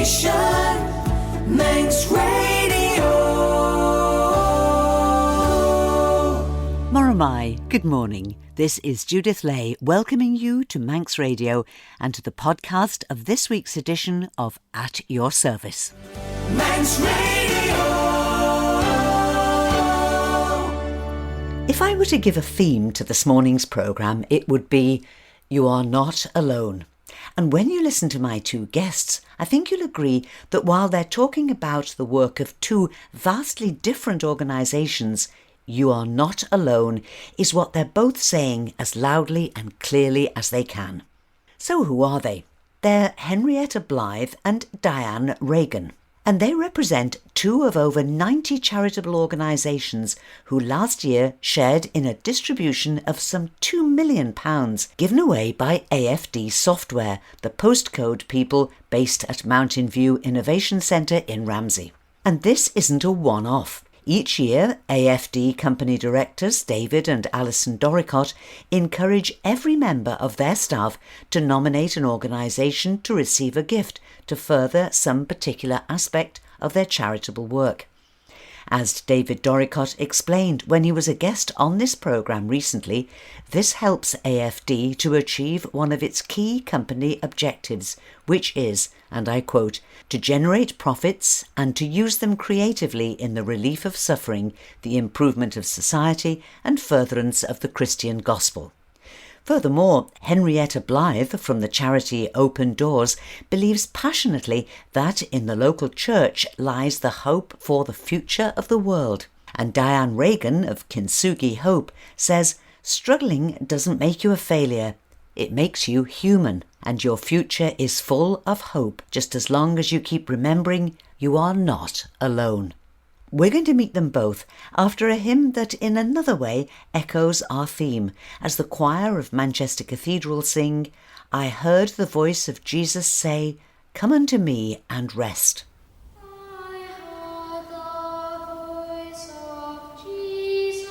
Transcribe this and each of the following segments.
station, Manx Radio. Moramai, good morning. This is Judith Lay welcoming you to Manx Radio and to the podcast of this week's edition of At Your Service. Manx Radio. If I were to give a theme to this morning's programme, it would be You Are Not Alone. And when you listen to my two guests, I think you'll agree that while they're talking about the work of two vastly different organisations, You Are Not Alone is what they're both saying as loudly and clearly as they can. So who are they? They're Henrietta Blyth and Diane Regan. And they represent two of over 90 charitable organisations who last year shared in a distribution of some £2 million given away by AFD Software, the Postcode people based at Mountain View Innovation Centre in Ramsey. And this isn't a one-off. Each year, AFD company directors David and Alison Doricott encourage every member of their staff to nominate an organisation to receive a gift to further some particular aspect of their charitable work. As David Doricott explained when he was a guest on this programme recently, this helps AFD to achieve one of its key company objectives, which is, and I quote, to generate profits and to use them creatively in the relief of suffering, the improvement of society and furtherance of the Christian gospel. Furthermore, Henrietta Blyth from the charity Open Doors believes passionately that in the local church lies the hope for the future of the world. And Diane Regan of Kintsugi Hope says, struggling doesn't make you a failure. It makes you human, and your future is full of hope just as long as you keep remembering you are not alone. We're going to meet them both after a hymn that in another way echoes our theme as the choir of Manchester Cathedral sing, I heard the voice of Jesus say, come unto me and rest. Jesus.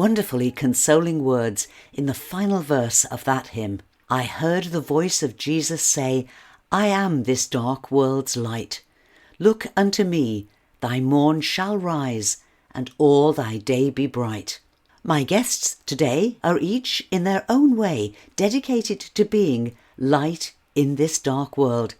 wonderfully consoling words in the final verse of that hymn. I heard the voice of Jesus say, I am this dark world's light. Look unto me, thy morn shall rise, and all thy day be bright. My guests today are each in their own way dedicated to being light in this dark world.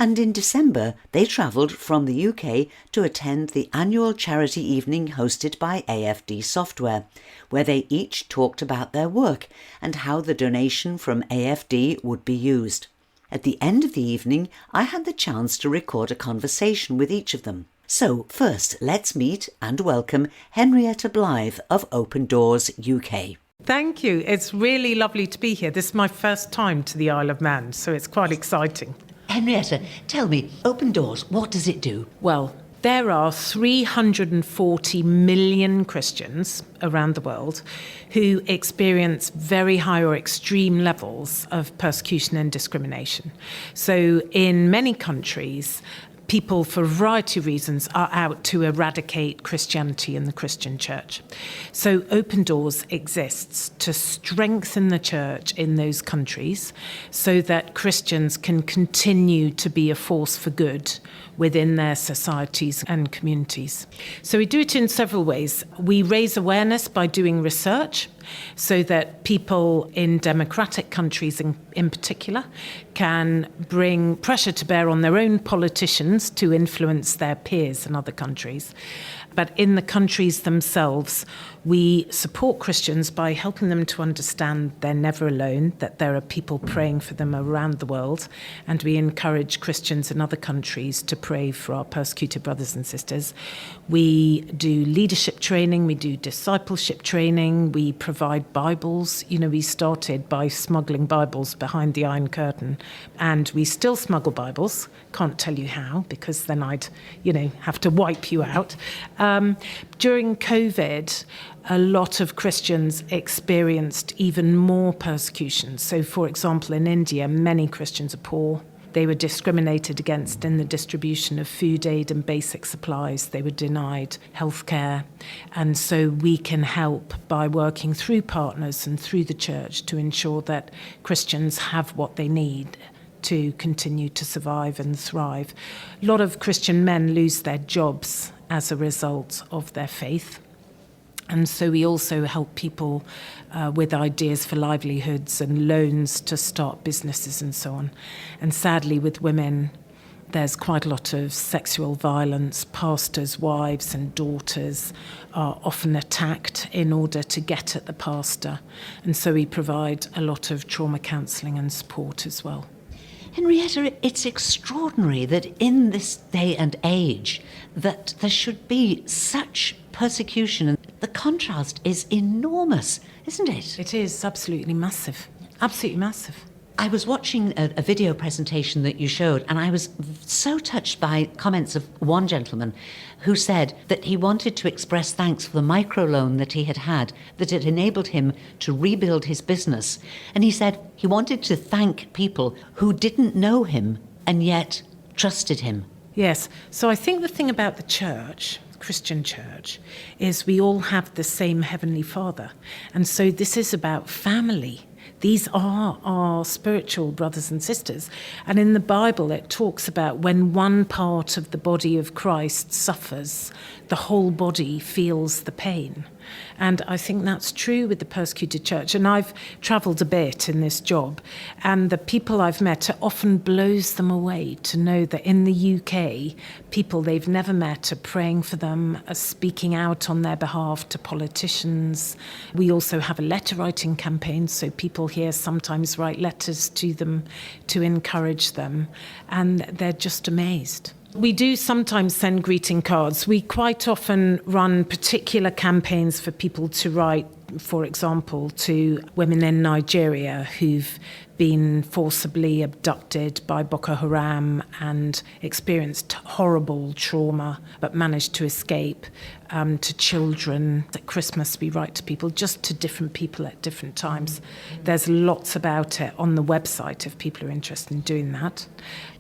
And in December, they travelled from the UK to attend the annual charity evening hosted by AFD Software, where they each talked about their work and how the donation from AFD would be used. At the end of the evening, I had the chance to record a conversation with each of them. So first, let's meet and welcome Henrietta Blyth of Open Doors UK. Thank you. It's really lovely to be here. This is my first time to the Isle of Man, so it's quite exciting. Henrietta, tell me, Open Doors, what does it do? Well, there are 340 million Christians around the world who experience very high or extreme levels of persecution and discrimination. So in many countries, people, for a variety of reasons, are out to eradicate Christianity and the Christian church. So Open Doors exists to strengthen the church in those countries so that Christians can continue to be a force for good within their societies and communities. So we do it in several ways. We raise awareness by doing research so that people in democratic countries in particular can bring pressure to bear on their own politicians to influence their peers in other countries. But in the countries themselves, we support Christians by helping them to understand they're never alone, that there are people praying for them around the world, and we encourage Christians in other countries to pray for our persecuted brothers and sisters. We do leadership training, we do discipleship training, we provide Bibles. You know, we started by smuggling Bibles behind the Iron Curtain, and we still smuggle Bibles. Can't tell you how, because then I'd, have to wipe you out. During COVID, a lot of Christians experienced even more persecution. So, for example, in India, many Christians are poor. They were discriminated against in the distribution of food aid and basic supplies. They were denied healthcare. And so we can help by working through partners and through the church to ensure that Christians have what they need to continue to survive and thrive. A lot of Christian men lose their jobs as a result of their faith. And so we also help people with ideas for livelihoods and loans to start businesses and so on. And sadly, with women, there's quite a lot of sexual violence. Pastors' wives and daughters are often attacked in order to get at the pastor. And so we provide a lot of trauma counselling and support as well. Henrietta, it's extraordinary that in this day and age that there should be such persecution, and the contrast is enormous, isn't it? It is absolutely massive, absolutely massive. I was watching a video presentation that you showed, and I was so touched by comments of one gentleman who said that he wanted to express thanks for the microloan that he had, that it enabled him to rebuild his business. And he said he wanted to thank people who didn't know him and yet trusted him. Yes, so I think the thing about the church, Christian church, is we all have the same Heavenly Father. And so this is about family. These are our spiritual brothers and sisters. And in the Bible, it talks about when one part of the body of Christ suffers, the whole body feels the pain. And I think that's true with the persecuted church. And I've travelled a bit in this job, and the people I've met, it often blows them away to know that in the UK, people they've never met are praying for them, are speaking out on their behalf to politicians. We also have a letter writing campaign, so people here sometimes write letters to them to encourage them, and they're just amazed. We do sometimes send greeting cards. We quite often run particular campaigns for people to write, for example, to women in Nigeria who've been forcibly abducted by Boko Haram and experienced horrible trauma but managed to escape, to children, that Christmas we write to people, just to different people at different times. There's lots about it on the website if people are interested in doing that.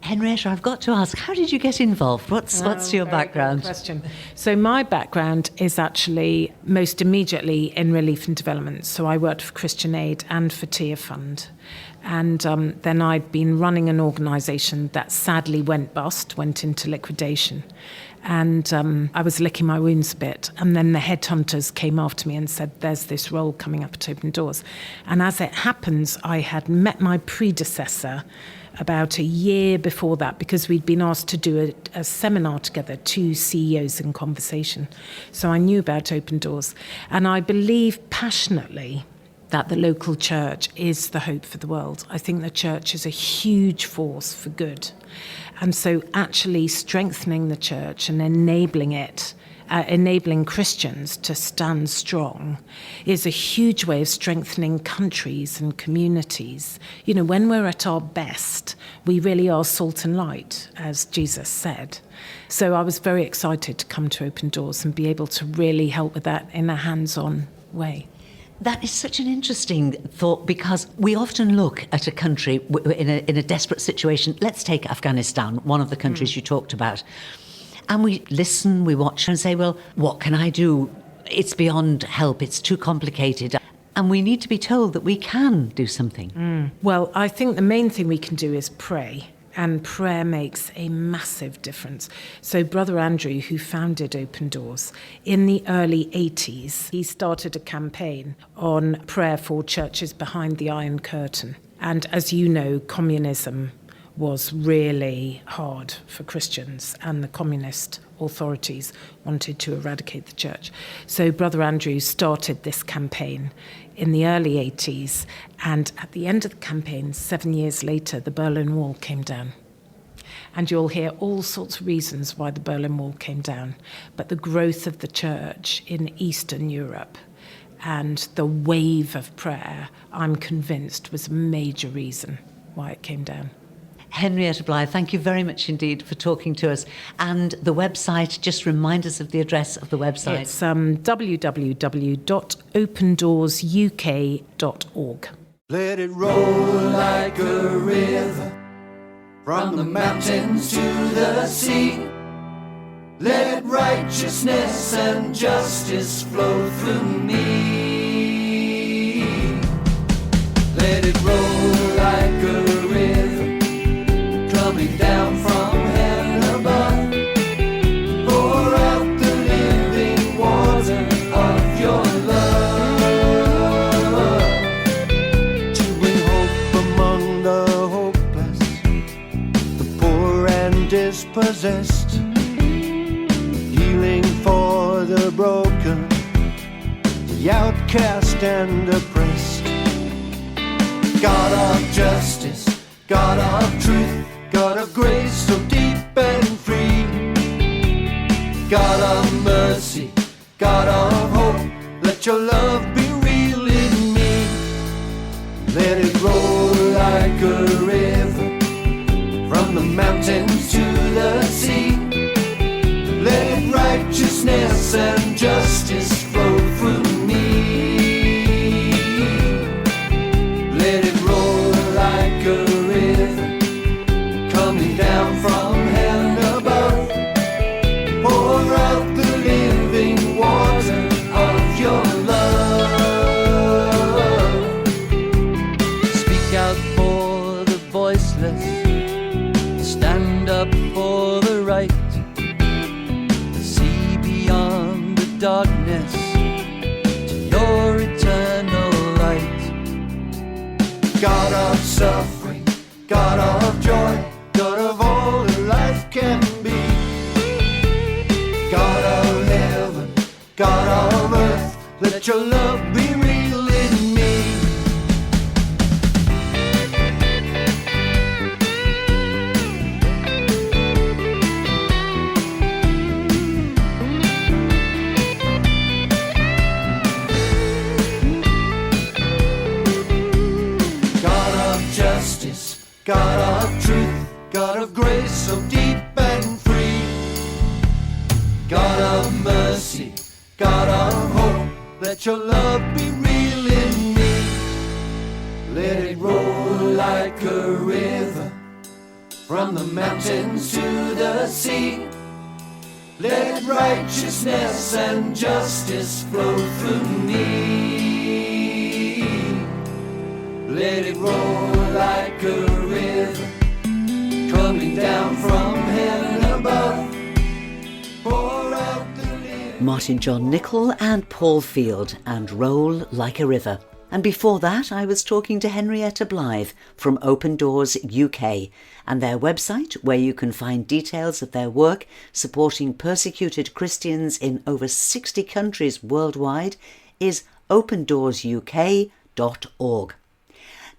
Henrietta, I've got to ask, how did you get involved? What's your background? Good question. So my background is actually most immediately in relief and development. So I worked for Christian Aid and for Tear Fund. And then I'd been running an organisation that sadly went bust, went into liquidation. And I was licking my wounds a bit. And then the headhunters came after me and said, there's this role coming up at Open Doors. And as it happens, I had met my predecessor about a year before that, because we'd been asked to do a seminar together, 2 CEOs in conversation. So I knew about Open Doors. And I believe passionately that the local church is the hope for the world. I think the church is a huge force for good. And so actually strengthening the church and enabling it, enabling Christians to stand strong, is a huge way of strengthening countries and communities. You know, when we're at our best, we really are salt and light, as Jesus said. So I was very excited to come to Open Doors and be able to really help with that in a hands-on way. That is such an interesting thought, because we often look at a country in a desperate situation. Let's take Afghanistan, one of the countries you talked about. And we listen, we watch and say, well, what can I do? It's beyond help. It's too complicated. And we need to be told that we can do something. Well, I think the main thing we can do is pray. And prayer makes a massive difference. So Brother Andrew, who founded Open Doors, in the early 80s, he started a campaign on prayer for churches behind the Iron Curtain. And as you know, communism was really hard for Christians, and the communist authorities wanted to eradicate the church. So Brother Andrew started this campaign in the early 80s, and at the end of the campaign, 7 years later, the Berlin Wall came down. And you'll hear all sorts of reasons why the Berlin Wall came down, but the growth of the church in Eastern Europe and the wave of prayer, I'm convinced, was a major reason why it came down. Henrietta Blyth, thank you very much indeed for talking to us. And the website, just remind us of the address of the website. It's www.opendoorsuk.org. Let it roll like a river from the mountains to the sea. Let righteousness and justice flow through me. Let it roll like a river coming down from heaven above. Pour out the living water of your love to bring hope among the hopeless, the poor and dispossessed, healing for the broken, the outcast and oppressed. God of justice, God of truth, God of grace so deep and free, God of mercy, God of hope, let your love be real in me. Let it roll like a river from the mountains to the sea. Let righteousness and justice flow through me. Let it roll like a river coming down from heaven above. Pour out the living water of your love. Speak out for the voiceless, stand up for the right, see beyond the darkness to your eternal light. God of suffering, God of joy, God of all that life can be, God of heaven, God of earth, let your love be real in me. God of justice, God of truth, God of grace so deep and free. God of mercy, God of hope, let your love be real in me. Let it roll like a river from the mountains to the sea. Let righteousness and justice flow through me. Let it roll like a river coming down from heaven above. Pour out the living. Martin John Nichol and Paul Field and Roll Like a River. And before that, I was talking to Henrietta Blyth from Open Doors UK and their website, where you can find details of their work supporting persecuted Christians in over 60 countries worldwide, is opendoorsus.org.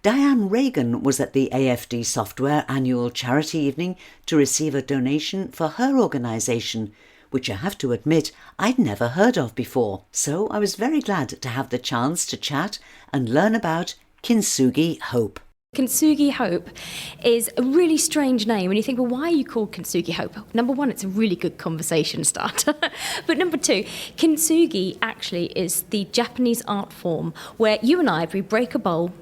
Diane Regan was at the AFD Software annual charity evening to receive a donation for her organisation, which I have to admit I'd never heard of before. So I was very glad to have the chance to chat and learn about Kintsugi Hope. Kintsugi Hope is a really strange name. When you think, well, why are you called Kintsugi Hope? Number one, it's a really good conversation starter. But number two, Kintsugi actually is the Japanese art form where you and I, if we break a bowl,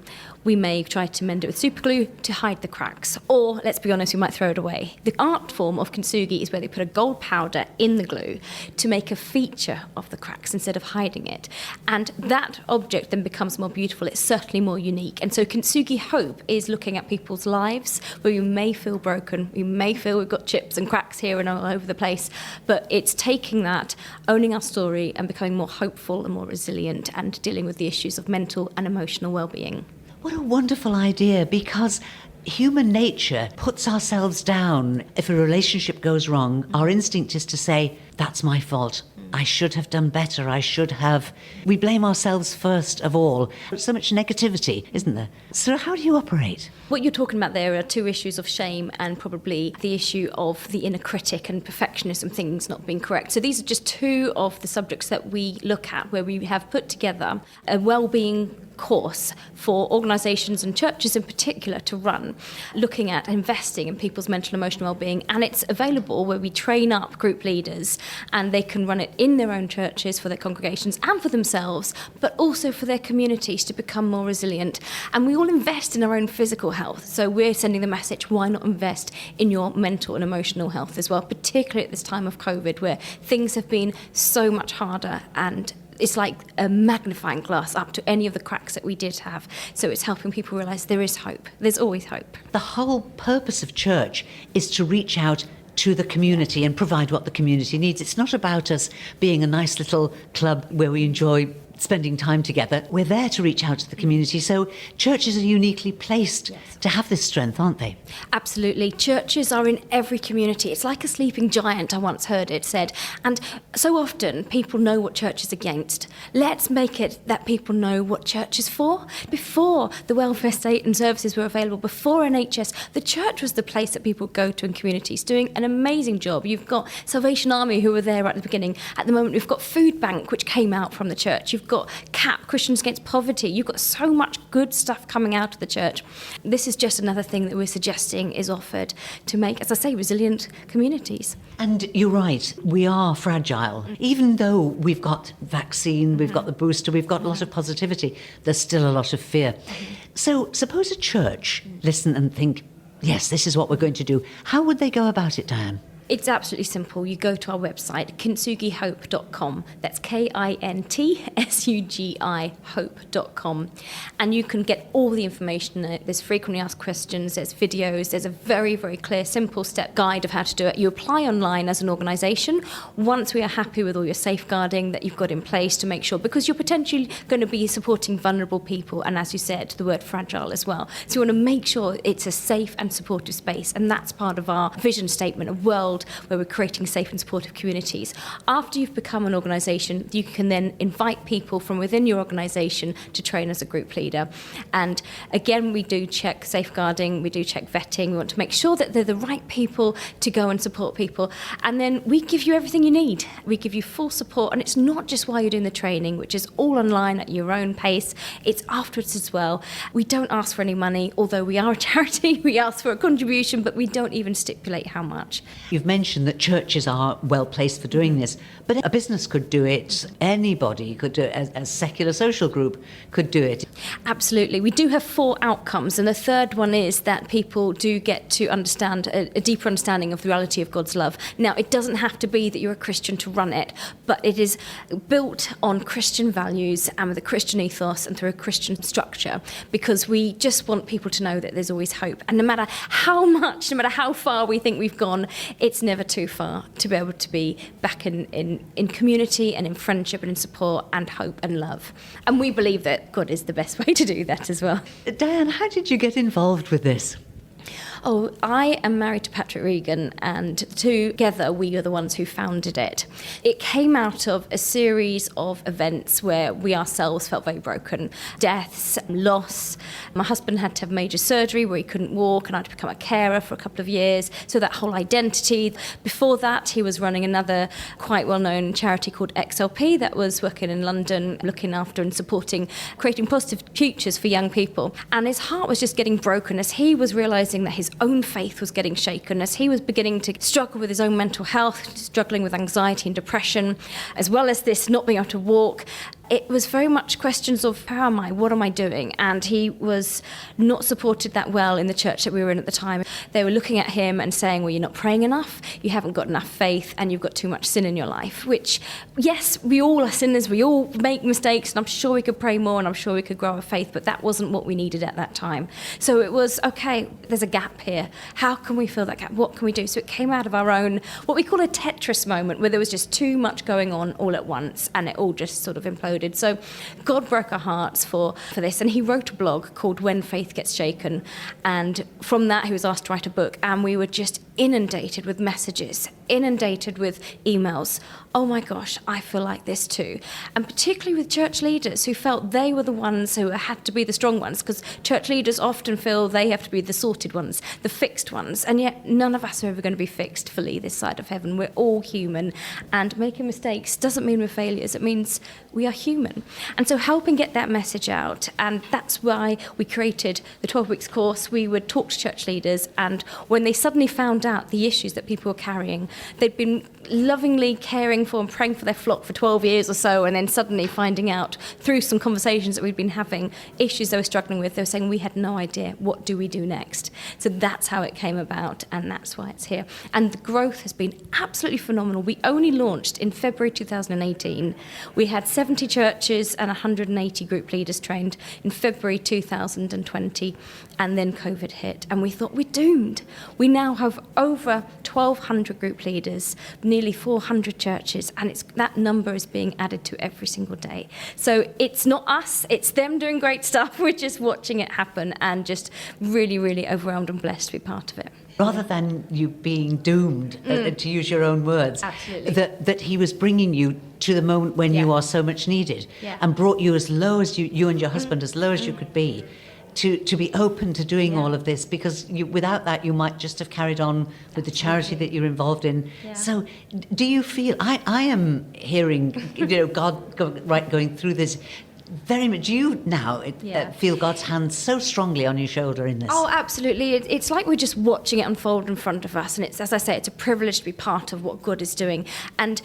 we may try to mend it with super glue to hide the cracks. Or, let's be honest, we might throw it away. The art form of Kintsugi is where they put a gold powder in the glue to make a feature of the cracks instead of hiding it. And that object then becomes more beautiful. It's certainly more unique. And so Kintsugi Hope is looking at people's lives where you may feel broken, you may feel we've got chips and cracks here and all over the place, but it's taking that, owning our story and becoming more hopeful and more resilient and dealing with the issues of mental and emotional well-being. What a wonderful idea, because human nature puts ourselves down. If a relationship goes wrong, our instinct is to say, that's my fault. I should have done better. I should have. We blame ourselves first of all. There's so much negativity, isn't there? So how do you operate? What you're talking about there are two issues of shame and probably the issue of the inner critic and perfectionism, things not being correct. So these are just two of the subjects that we look at, where we have put together a wellbeing course for organisations and churches in particular to run, looking at investing in people's mental and emotional well-being. And it's available where we train up group leaders and they can run it in their own churches for their congregations and for themselves, but also for their communities to become more resilient. And we all invest in our own physical health. So we're sending the message, why not invest in your mental and emotional health as well, particularly at this time of COVID where things have been so much harder, and it's like a magnifying glass up to any of the cracks that we did have. So it's helping people realise there is hope. There's always hope. The whole purpose of church is to reach out to the community and provide what the community needs. It's not about us being a nice little club where we enjoy spending time together. We're there to reach out to the community. So churches are uniquely placed to have this strength, aren't they? Absolutely. Churches are in every community. It's like a sleeping giant, I once heard it said. And so often people know what church is against. Let's make it that people know what church is for. Before the welfare state and services were available, before NHS, the church was the place that people go to in communities, doing an amazing job. You've got Salvation Army, who were there at the beginning. At the moment, we've got Food Bank, which came out from the church. You've got CAP, Christians Against Poverty. You've got so much good stuff coming out of the church. This is just another thing that we're suggesting is offered to make, as I say, resilient communities. And you're right, we are fragile. Even though we've got vaccine, we've got the booster, we've got a lot of positivity, there's still a lot of fear. So suppose a church listen and think, yes, this is what we're going to do. How would they go about it, Diane? It's absolutely simple. You go to our website, kintsugihope.com. That's KINTSUGI hope.com. And you can get all the information. There's frequently asked questions, there's videos, there's a very, very clear, simple step guide of how to do it. You apply online as an organisation. Once we are happy with all your safeguarding that you've got in place to make sure, because you're potentially going to be supporting vulnerable people, and as you said, the word fragile as well. So you want to make sure it's a safe and supportive space, and that's part of our vision statement, a world world where we're creating safe and supportive communities. After you've become an organisation, you can then invite people from within your organisation to train as a group leader. And again, we do check safeguarding, we do check vetting. We want to make sure that they're the right people to go and support people. And then we give you everything you need. We give you full support. And it's not just while you're doing the training, which is all online at your own pace. It's afterwards as well. We don't ask for any money, although we are a charity. We ask for a contribution, but we don't even stipulate how much. You've mentioned that churches are well placed for doing this, but a business could do it, anybody could do it, a secular social group could do it. Absolutely. We do have 4 outcomes, and the third one is that people do get to understand a deeper understanding of the reality of God's love. Now, it doesn't have to be that you're a Christian to run it, but it is built on Christian values and with a Christian ethos and through a Christian structure, because we just want people to know that there's always hope. And no matter how much, no matter how far we think we've gone, it's never too far to be able to be back in community and in friendship and in support and hope and love. And we believe that God is the best way to do that as well. Diane, how did you get involved with this? Oh, I am married to Patrick Regan, and together we are the ones who founded it. It came out of a series of events where we ourselves felt very broken. Deaths, loss. My husband had to have major surgery where he couldn't walk, and I had to become a carer for a couple of years. So that whole identity. Before that, he was running another quite well-known charity called XLP that was working in London, looking after and supporting, creating positive futures for young people. And his heart was just getting broken as he was realising that his own faith was getting shaken, as he was beginning to struggle with his own mental health, struggling with anxiety and depression, as well as this not being able to walk. It was very much questions of, how am I? What am I doing? And he was not supported that well in the church that we were in at the time. They were looking at him and saying, well, you're not praying enough, you haven't got enough faith, and you've got too much sin in your life, which, yes, we all are sinners, we all make mistakes, and I'm sure we could pray more, and I'm sure we could grow our faith, but that wasn't what we needed at that time. So it was, okay, there's a gap here. How can we fill that gap? What can we do? So it came out of our own, what we call a Tetris moment, where there was just too much going on all at once, and it all just sort of imploded. So God broke our hearts for this, and he wrote a blog called When Faith Gets Shaken, and from that he was asked to write a book, and we were just inundated with messages, inundated with emails. Oh my gosh, I feel like this too. And particularly with church leaders who felt they were the ones who had to be the strong ones, because church leaders often feel they have to be the sorted ones, the fixed ones, and yet none of us are ever going to be fixed fully this side of heaven. We're all human, and making mistakes doesn't mean we're failures, it means we are human. And so helping get that message out, and that's why we created the 12 weeks course. We would talk to church leaders, and when they suddenly found out the issues that people were carrying, they'd been lovingly caring for and praying for their flock for 12 years or so, and then suddenly finding out through some conversations that we'd been having, issues they were struggling with, they were saying, we had no idea, what do we do next? So that's how it came about, and that's why it's here. And the growth has been absolutely phenomenal. We only launched in February 2018. We had 70 churches and 180 group leaders trained in February 2020, and then COVID hit, and we thought, we're doomed. We now have over 1,200 group leaders, nearly 400 churches, and that number is being added to every single day. So it's not us, it's them doing great stuff. We're just watching it happen and just really, really overwhelmed and blessed to be part of it. Rather than you being doomed, to use your own words, absolutely, that he was bringing you to the moment when you are so much needed, and brought you as low as you and your husband as low as you could be, to be open to doing all of this, because without that you might just have carried on with the charity that you're involved in. So do you feel, I am hearing God going through this very much. Do you now feel God's hand so strongly on your shoulder in this? Oh, absolutely. It's like we're just watching it unfold in front of us, and it's, as I say, it's a privilege to be part of what God is doing. And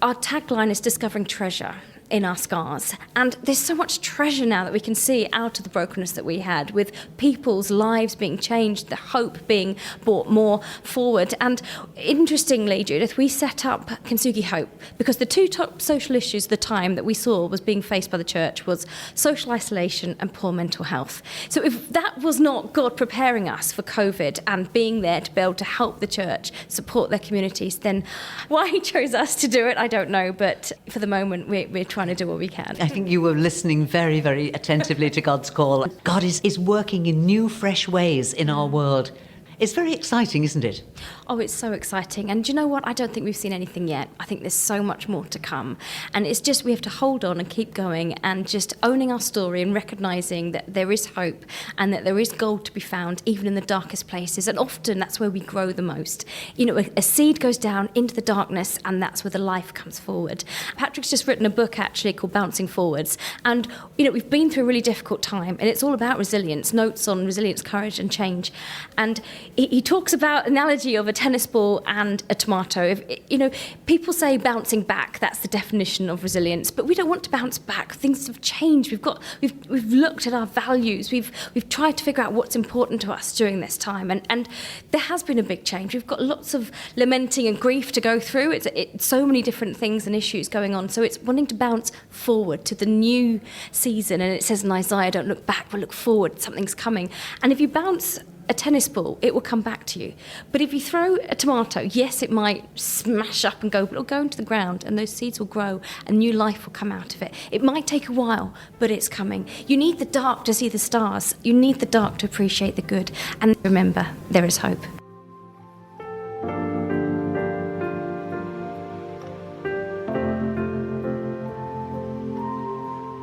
our tagline is discovering treasure in our scars. And there's so much treasure now that we can see out of the brokenness that we had, with people's lives being changed, the hope being brought more forward. And interestingly, Judith, we set up Kintsugi Hope because the two top social issues at the time that we saw was being faced by the church was social isolation and poor mental health. So if that was not God preparing us for COVID and being there to be able to help the church support their communities, then why he chose us to do it, I don't know. But for the moment, we're trying to do what we can. I think you were listening very, very attentively to God's call. God is working in new, fresh ways in our world. It's very exciting, isn't it? Oh, it's so exciting. And do you know what? I don't think we've seen anything yet. I think there's so much more to come. And it's just we have to hold on and keep going and just owning our story and recognising that there is hope and that there is gold to be found even in the darkest places. And often that's where we grow the most. You know, a seed goes down into the darkness and that's where the life comes forward. Patrick's just written a book actually called Bouncing Forwards. And, you know, we've been through a really difficult time and it's all about resilience, notes on resilience, courage and change. And he talks about an analogy of a tennis ball and a tomato. You know, people say bouncing back, that's the definition of resilience, but we don't want to bounce back. Things have changed. We've looked at our values. We've tried to figure out what's important to us during this time, and there has been a big change. We've got lots of lamenting and grief to go through. It's so many different things and issues going on. So it's wanting to bounce forward to the new season. And it says in Isaiah, don't look back, but look forward. Something's coming. And if you bounce a tennis ball, it will come back to you. But if you throw a tomato, yes, it might smash up and go, but it'll go into the ground and those seeds will grow and new life will come out of it. It might take a while, but it's coming. You need the dark to see the stars. You need the dark to appreciate the good. And remember, there is hope.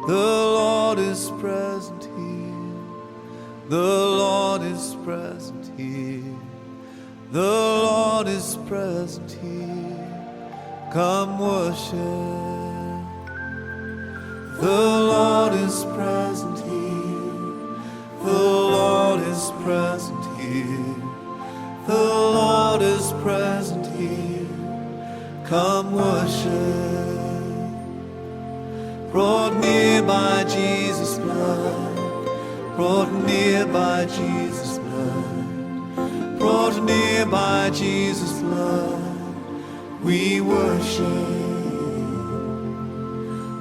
The Lord is present here. The Lord is present here. The Lord is present here. Come worship. The Lord is present here. The Lord is present here. The Lord is present here. Come worship. Brought near by Jesus' blood. Brought near by Jesus' blood. Brought near by Jesus' blood. We worship.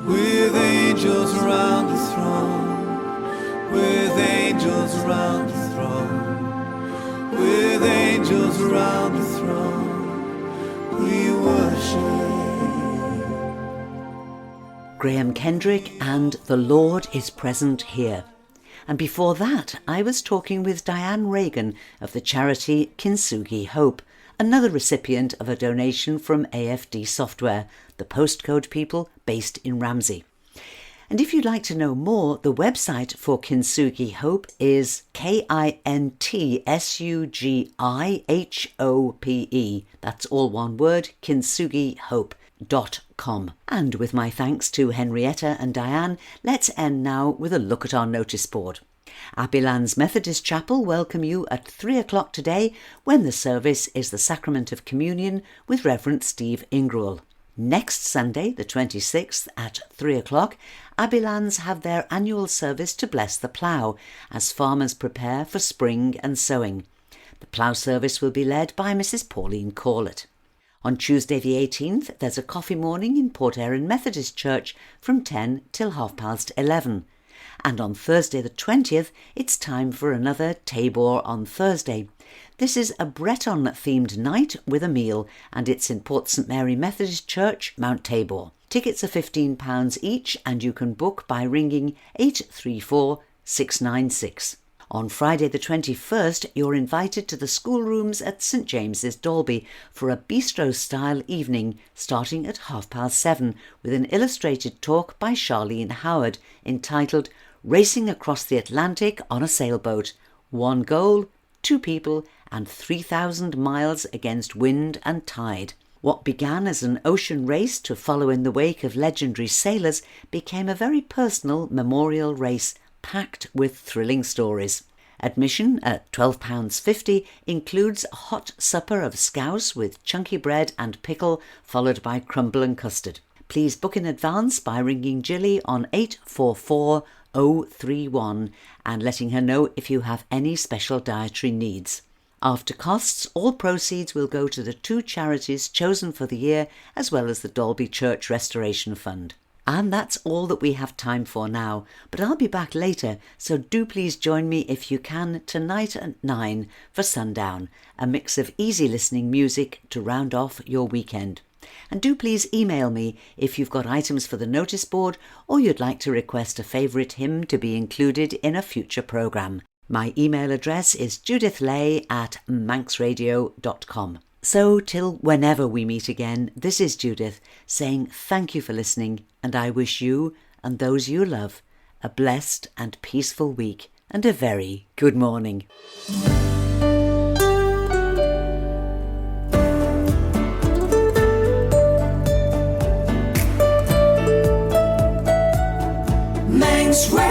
With angels around the throne. With angels around the throne. With angels around the throne. We worship. Graham Kendrick and The Lord is Present Here. And before that, I was talking with Diane Regan of the charity Kintsugi Hope, another recipient of a donation from AFD Software, the Postcode people based in Ramsey. And if you'd like to know more, the website for Kintsugi Hope is KINTSUGIHOPE. That's all one word, kintsugihope.com. And with my thanks to Henrietta and Diane, let's end now with a look at our notice board. Abbeylands Methodist Chapel welcome you at 3 o'clock today when the service is the Sacrament of Communion with Reverend Steve Ingrewell. Next Sunday, the 26th at 3 o'clock, Abbeylands have their annual service to bless the plough as farmers prepare for spring and sowing. The plough service will be led by Mrs. Pauline Corlett. On Tuesday the 18th, there's a coffee morning in Port Erin Methodist Church from 10 till 11:30. And on Thursday the 20th, it's time for another Tabor on Thursday. This is a Breton-themed night with a meal, and it's in Port St Mary Methodist Church, Mount Tabor. Tickets are £15 each, and you can book by ringing 834 696. On Friday the 21st, you're invited to the schoolrooms at St James's, Dalby, for a bistro-style evening starting at 7:30 with an illustrated talk by Charlene Howard entitled Racing Across the Atlantic on a Sailboat. One goal, 2 people and 3,000 miles against wind and tide. What began as an ocean race to follow in the wake of legendary sailors became a very personal memorial race packed with thrilling stories. Admission at £12.50 includes a hot supper of scouse with chunky bread and pickle, followed by crumble and custard. Please book in advance by ringing Gilly on 844 031 and letting her know if you have any special dietary needs. After costs, all proceeds will go to the 2 charities chosen for the year, as well as the Dalby Church Restoration Fund. And that's all that we have time for now, but I'll be back later, so do please join me if you can tonight at 9 for Sundown, a mix of easy listening music to round off your weekend. And do please email me if you've got items for the notice board or you'd like to request a favourite hymn to be included in a future programme. My email address is judithlay@manxradio.com. So till whenever we meet again, this is Judith saying thank you for listening, and I wish you and those you love a blessed and peaceful week and a very good morning. Manx Radio.